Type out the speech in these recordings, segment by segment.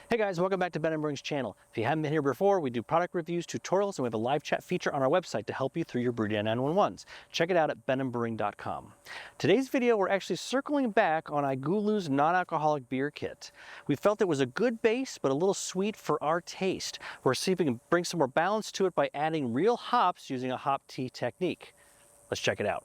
Hey guys, welcome back to Ben & Brewing's channel. If you haven't been here before, we do product reviews, tutorials, and we have a live chat feature on our website to help you through your Brew Day 911s. Check it out at benandbrewing.com. Today's video, we're actually circling back on iGulu's non-alcoholic beer kit. We felt it was a good base, but a little sweet for our taste. We're seeing if we can bring some more balance to it by adding real hops using a hop tea technique. Let's check it out.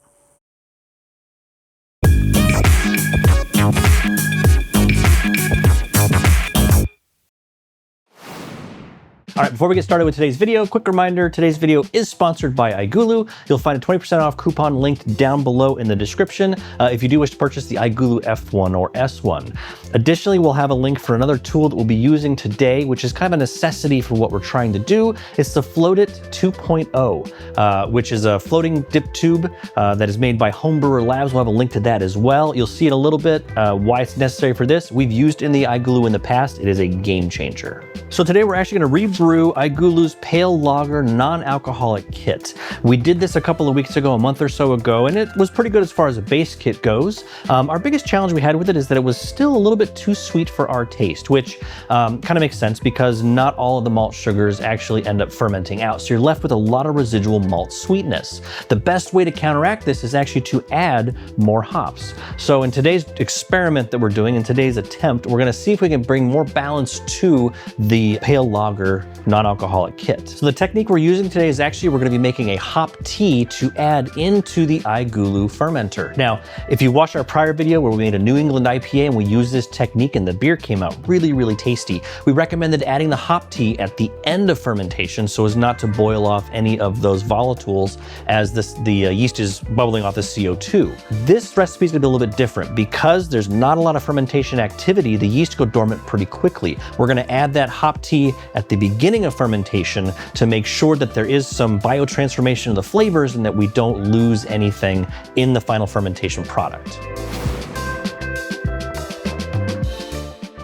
All right, before we get started with today's video, quick reminder, today's video is sponsored by iGulu. You'll find a 20% off coupon linked down below in the description if you do wish to purchase the iGulu F1 or S1. Additionally, we'll have a link for another tool that we'll be using today, which is kind of a necessity for what we're trying to do. It's the FlotIT 2.0, which is a floating dip tube that is made by Homebrewer Labs. We'll have a link to that as well. You'll see it a little bit, why it's necessary for this. We've used in the iGulu in the past. It is a game changer. So today we're actually going to rebrew iGulu's Pale Lager non-alcoholic kit. We did this a couple of weeks ago, a month or so ago, and it was pretty good as far as a base kit goes. Our biggest challenge we had with it is that it was still a little bit too sweet for our taste, which kind of makes sense because not all of the malt sugars actually end up fermenting out. So you're left with a lot of residual malt sweetness. The best way to counteract this is actually to add more hops. So in today's experiment that we're doing, in today's attempt, we're going to see if we can bring more balance to the Pale Lager non-alcoholic kit. So the technique we're using today is actually we're going to be making a hop tea to add into the iGulu fermenter. Now, if you watched our prior video where we made a New England IPA and we used this technique and the beer came out really, really tasty, we recommended adding the hop tea at the end of fermentation so as not to boil off any of those volatiles as the yeast is bubbling off the CO2. This recipe is going to be a little bit different because there's not a lot of fermentation activity. The yeast go dormant pretty quickly. We're going to add that hop tea at the beginning of fermentation to make sure that there is some biotransformation of the flavors and that we don't lose anything in the final fermentation product.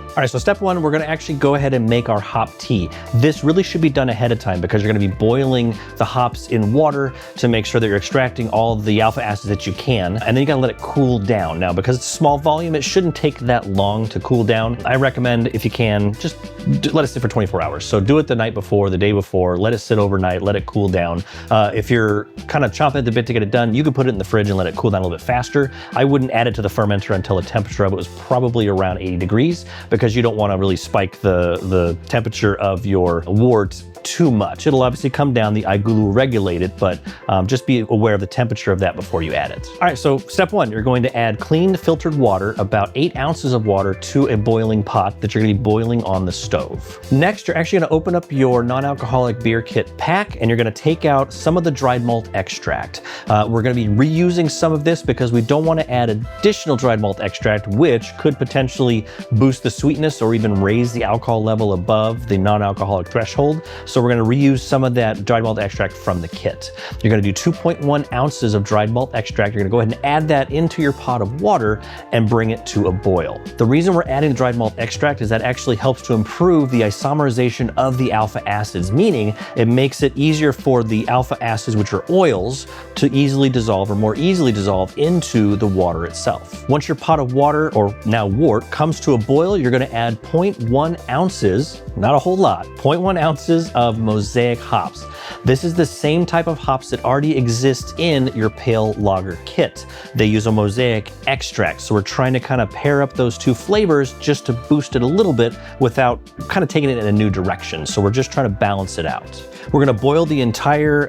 All right, so step one, we're gonna actually go ahead and make our hop tea. This really should be done ahead of time because you're gonna be boiling the hops in water to make sure that you're extracting all of the alpha acids that you can, and then you gotta let it cool down. Now, because it's a small volume, it shouldn't take that long to cool down. I recommend, if you can, just let it sit for 24 hours. So do it the night before, the day before, let it sit overnight, let it cool down. If you're kind of chomping at the bit to get it done, you could put it in the fridge and let it cool down a little bit faster. I wouldn't add it to the fermenter until a temperature of it was probably around 80 degrees because you don't want to really spike the temperature of your wort too much. It'll obviously come down, the iGulu will regulate it, but just be aware of the temperature of that before you add it. All right, so step one, you're going to add clean filtered water, about 8 ounces of water to a boiling pot that you're gonna be boiling on the stove. Next, you're actually gonna open up your non-alcoholic beer kit pack and you're gonna take out some of the dried malt extract. We're gonna be reusing some of this because we don't wanna add additional dried malt extract, which could potentially boost the sweetness or even raise the alcohol level above the non-alcoholic threshold. So we're going to reuse some of that dried malt extract from the kit. You're going to do 2.1 ounces of dried malt extract. You're going to go ahead and add that into your pot of water and bring it to a boil. The reason we're adding the dried malt extract is that actually helps to improve the isomerization of the alpha acids, meaning it makes it easier for the alpha acids, which are oils, to easily dissolve or more easily dissolve into the water itself. Once your pot of water, or now wort, comes to a boil, you're going to add 0.1 ounces, not a whole lot, 0.1 ounces of mosaic hops. This is the same type of hops that already exist in your Pale Lager kit. They use a mosaic extract, so we're trying to kind of pair up those two flavors just to boost it a little bit without kind of taking it in a new direction. So we're just trying to balance it out. We're gonna boil the entire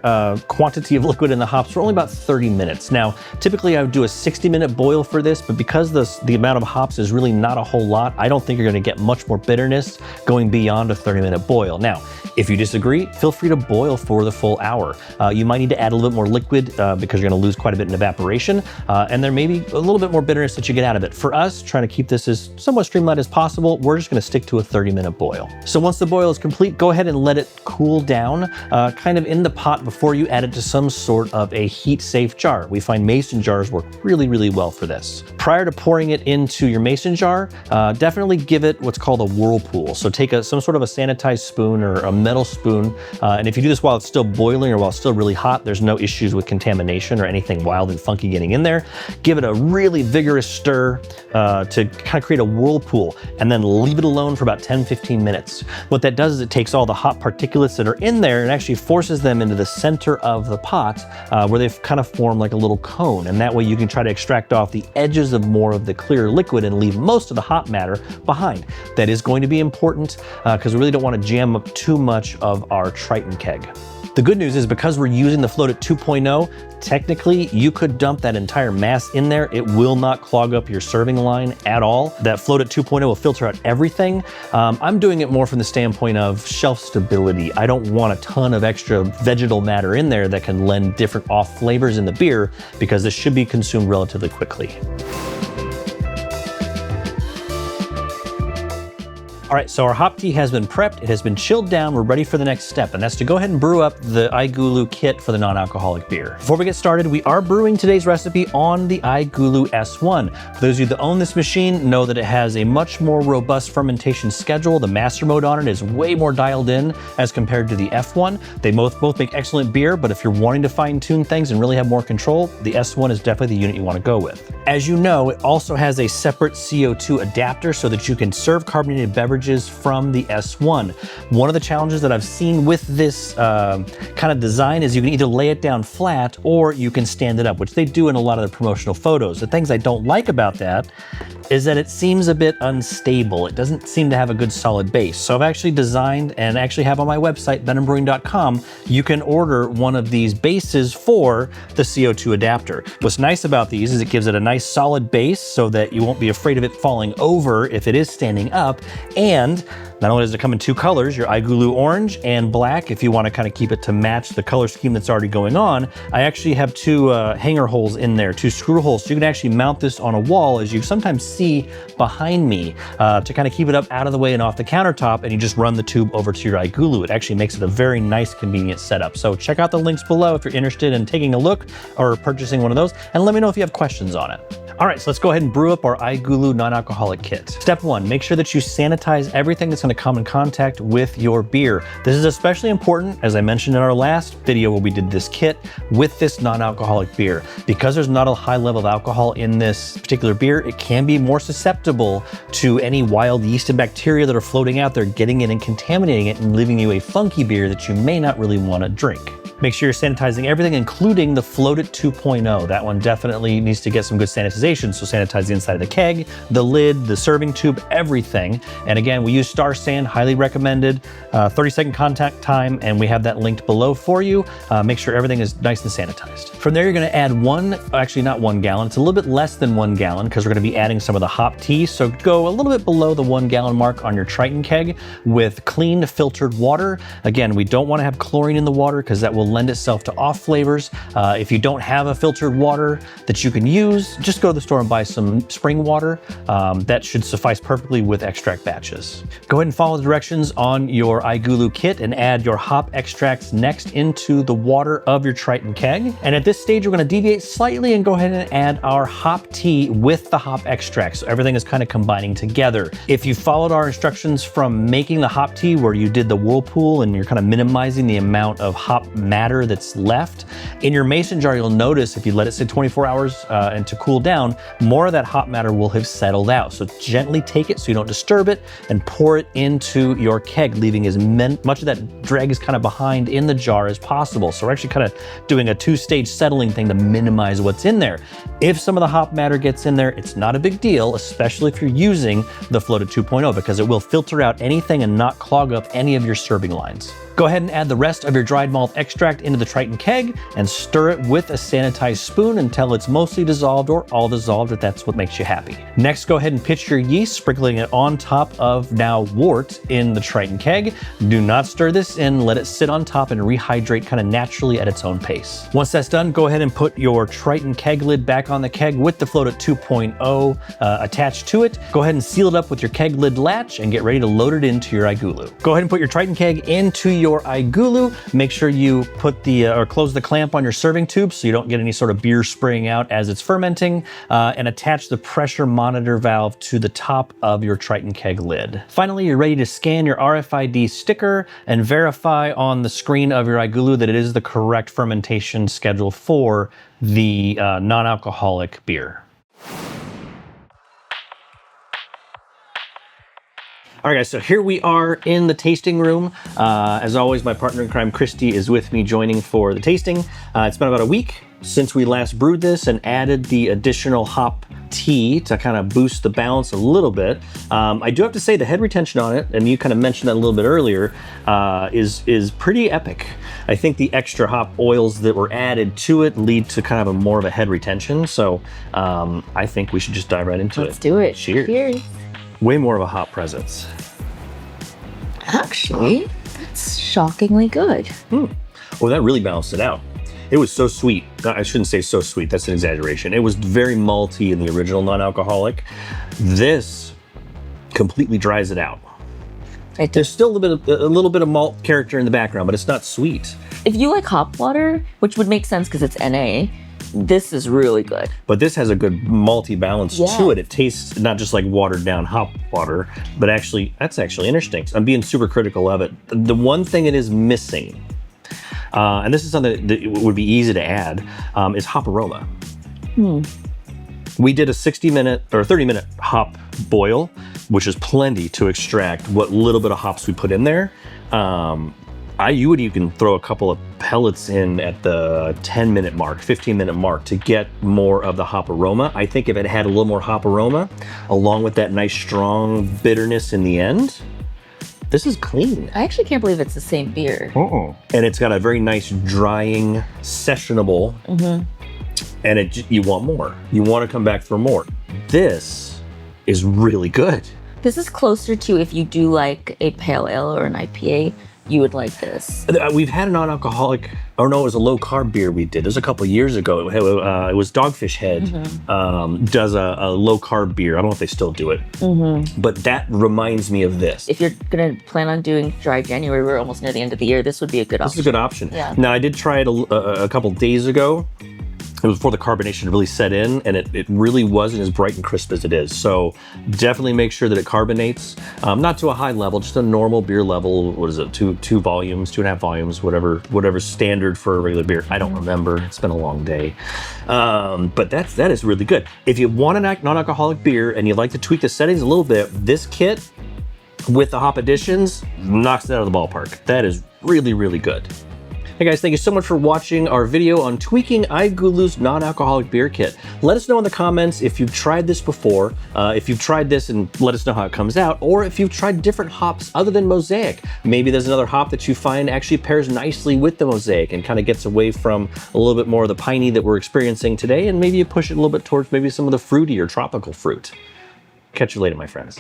quantity of liquid in the hops for only about 30 minutes. Now, typically I would do a 60-minute boil for this, but because the amount of hops is really not a whole lot, I don't think you're gonna get much more bitterness going beyond a 30-minute boil. Now, if you disagree, feel free to boil for the full hour. You might need to add a little bit more liquid because you're gonna lose quite a bit in evaporation, and there may be a little bit more bitterness that you get out of it. For us, trying to keep this as somewhat streamlined as possible, we're just gonna stick to a 30-minute boil. So once the boil is complete, go ahead and let it cool down kind of in the pot before you add it to some sort of a heat-safe jar. We find mason jars work really, really well for this. Prior to pouring it into your mason jar, definitely give it what's called a whirlpool. So take some sort of a sanitized spoon or a metal tablespoon. And if you do this while it's still boiling or while it's still really hot, there's no issues with contamination or anything wild and funky getting in there. Give it a really vigorous stir to kind of create a whirlpool, and then leave it alone for about 10-15 minutes. What that does is it takes all the hot particulates that are in there and actually forces them into the center of the pot where they've kind of formed like a little cone. And that way you can try to extract off the edges of more of the clear liquid and leave most of the hot matter behind. That is going to be important because we really don't want to jam up too much of our Triton keg. The good news is because we're using the FlotIT 2.0, technically you could dump that entire mass in there. It will not clog up your serving line at all. That FlotIT 2.0 will filter out everything. I'm doing it more from the standpoint of shelf stability. I don't want a ton of extra vegetal matter in there that can lend different off flavors in the beer, because this should be consumed relatively quickly. All right, so our hop tea has been prepped, it has been chilled down, we're ready for the next step, and that's to go ahead and brew up the iGulu kit for the non-alcoholic beer. Before we get started, we are brewing today's recipe on the iGulu S1. For those of you that own this machine, know that it has a much more robust fermentation schedule. The master mode on it is way more dialed in as compared to the F1. They both make excellent beer, but if you're wanting to fine tune things and really have more control, the S1 is definitely the unit you want to go with. As you know, it also has a separate CO2 adapter so that you can serve carbonated beverages from the S1. One of the challenges that I've seen with this kind of design is you can either lay it down flat or you can stand it up, which they do in a lot of the promotional photos. The things I don't like about that is that it seems a bit unstable. It doesn't seem to have a good solid base. So I've actually designed and actually have on my website, benandbrewing.com, you can order one of these bases for the CO2 adapter. What's nice about these is it gives it a nice solid base so that you won't be afraid of it falling over if it is standing up. And not only does it come in two colors, your iGulu orange and black, if you want to kind of keep it to match the color scheme that's already going on, I actually have two hanger holes in there, two screw holes, so you can actually mount this on a wall, as you sometimes see behind me, to kind of keep it up out of the way and off the countertop, and you just run the tube over to your iGulu. It actually makes it a very nice, convenient setup. So check out the links below if you're interested in taking a look or purchasing one of those, and let me know if you have questions on it. All right, so let's go ahead and brew up our iGulu non-alcoholic kit. Step one, make sure that you sanitize everything that's going to come in contact with your beer. This is especially important, as I mentioned in our last video where we did this kit, with this non-alcoholic beer. Because there's not a high level of alcohol in this particular beer, it can be more susceptible to any wild yeast and bacteria that are floating out there, getting in and contaminating it and leaving you a funky beer that you may not really want to drink. Make sure you're sanitizing everything, including the FlotIT 2.0. That one definitely needs to get some good sanitization. So sanitize the inside of the keg, the lid, the serving tube, everything. And again, we use StarSan, highly recommended, 30-second contact time, and we have that linked below for you. Make sure everything is nice and sanitized. From there, you're gonna add actually not 1 gallon, it's a little bit less than 1 gallon because we're gonna be adding some of the hop tea. So go a little bit below the 1 gallon mark on your Triton keg with clean filtered water. Again, we don't wanna have chlorine in the water because that will lend itself to off flavors. If you don't have a filtered water that you can use, just go to the store and buy some spring water. That should suffice perfectly with extract batches. Go ahead and follow the directions on your iGulu kit and add your hop extracts next into the water of your Triton keg. And at this stage, we're going to deviate slightly and go ahead and add our hop tea with the hop extracts. So everything is kind of combining together. If you followed our instructions from making the hop tea where you did the whirlpool and you're kind of minimizing the amount of hop matter that's left, in your mason jar, you'll notice if you let it sit 24 hours and to cool down, more of that hop matter will have settled out. So gently take it so you don't disturb it and pour it into your keg, leaving as much of that dregs kind of behind in the jar as possible. So we're actually kind of doing a two-stage settling thing to minimize what's in there. If some of the hop matter gets in there, it's not a big deal, especially if you're using the FlotIT 2.0, because it will filter out anything and not clog up any of your serving lines. Go ahead and add the rest of your dried malt extract into the Triton keg and stir it with a sanitized spoon until it's mostly dissolved or all dissolved if that's what makes you happy. Next, go ahead and pitch your yeast, sprinkling it on top of now wort in the Triton keg. Do not stir this in, let it sit on top and rehydrate kind of naturally at its own pace. Once that's done, go ahead and put your Triton keg lid back on the keg with the FlotIT 2.0 attached to it. Go ahead and seal it up with your keg lid latch and get ready to load it into your iGulu. Go ahead and put your Triton keg into your your iGulu, make sure you put or close the clamp on your serving tube so you don't get any sort of beer spraying out as it's fermenting, and attach the pressure monitor valve to the top of your Triton keg lid. Finally, you're ready to scan your RFID sticker and verify on the screen of your iGulu that it is the correct fermentation schedule for the non-alcoholic beer. All right, guys, so here we are in the tasting room. As always, my partner in crime, Christy, is with me joining for the tasting. It's been about a week since we last brewed this and added the additional hop tea to kind of boost the balance a little bit. I do have to say the head retention on it, and you kind of mentioned that a little bit earlier, is pretty epic. I think the extra hop oils that were added to it lead to kind of more of a head retention. So I think we should just dive right into it. Let's do it. Cheers. Cheers. Way more of a hop presence. Actually, that's shockingly good. Well, that really balanced it out. It was so sweet. I shouldn't say so sweet, that's an exaggeration. It was very malty in the original non-alcoholic. This completely dries it out. There's still a little bit of malt character in the background, but it's not sweet. If you like hop water, which would make sense because it's NA, this is really good. But this has a good malty balance to it. It tastes not just like watered down hop water, but actually, that's actually interesting. I'm being super critical of it. The one thing it is missing, and this is something that would be easy to add, is hop aroma. We did a 60-minute or 30-minute hop boil, which is plenty to extract what little bit of hops we put in there. You would even throw a couple of pellets in at the 10-minute mark, 15-minute mark to get more of the hop aroma. I think if it had a little more hop aroma, along with that nice strong bitterness in the end, this is clean. I actually can't believe it's the same beer. And it's got a very nice drying, sessionable, and you want more. You want to come back for more. This is really good. This is closer to if you do like a pale ale or an IPA, you would like this. We've had a non-alcoholic, or no, it was a low-carb beer we did. It was a couple of years ago. It was Dogfish Head does a low-carb beer. I don't know if they still do it, but that reminds me of this. If you're gonna plan on doing dry January, we're almost near the end of the year, this would be a good option. This is a good option. Yeah. Now, I did try it a couple days ago. It was before the carbonation really set in, and it really wasn't as bright and crisp as it is. So definitely make sure that it carbonates, not to a high level, just a normal beer level. What is it, 2 volumes, 2.5 volumes, whatever's standard for a regular beer. I don't remember, it's been a long day. But that is really good. If you want a non-alcoholic beer and you like to tweak the settings a little bit, this kit with the hop additions knocks it out of the ballpark. That is really, really good. Hey guys, thank you so much for watching our video on tweaking iGulu's non-alcoholic beer kit. Let us know in the comments if you've tried this before, if you've tried this and let us know how it comes out, or if you've tried different hops other than Mosaic. Maybe there's another hop that you find actually pairs nicely with the Mosaic and kind of gets away from a little bit more of the piney that we're experiencing today, and maybe you push it a little bit towards maybe some of the fruity or tropical fruit. Catch you later, my friends.